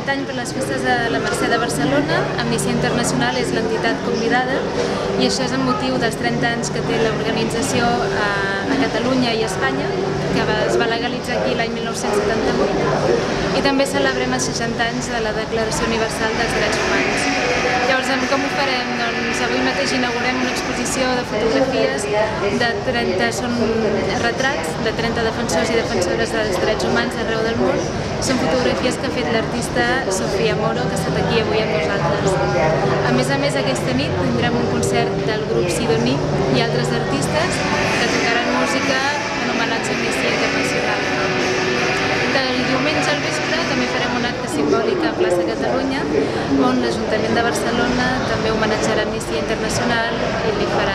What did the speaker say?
Aquest any per les festes de la Mercè de Barcelona, Amnistia Internacional és l'entitat convidada i això és amb motiu dels 30 anys que té l'organització a Catalunya i a Espanya, que es va legalitzar aquí l'any 1978, i també celebrem els 60 anys de la Declaració Universal dels Drets Humans. Llavors, com ho farem? Doncs avui mateix inaugurem una exposició de fotografies de 30, són retrats de 30 defensors i defensores dels drets humans d'arreu del món. Són fotografies que ha fet l'artista Sofia Moro, que ha estat aquí avui amb nosaltres. A més, aquesta nit tindrem un concert del grup Sidoní i altres artistes que tocaran música en homenatge a Amnistia Internacional. Del diumenge al vespre també farem un acte simbòlic a Plaça Catalunya, on l'Ajuntament de Barcelona també homenatjarà Amnistia Internacional i li farà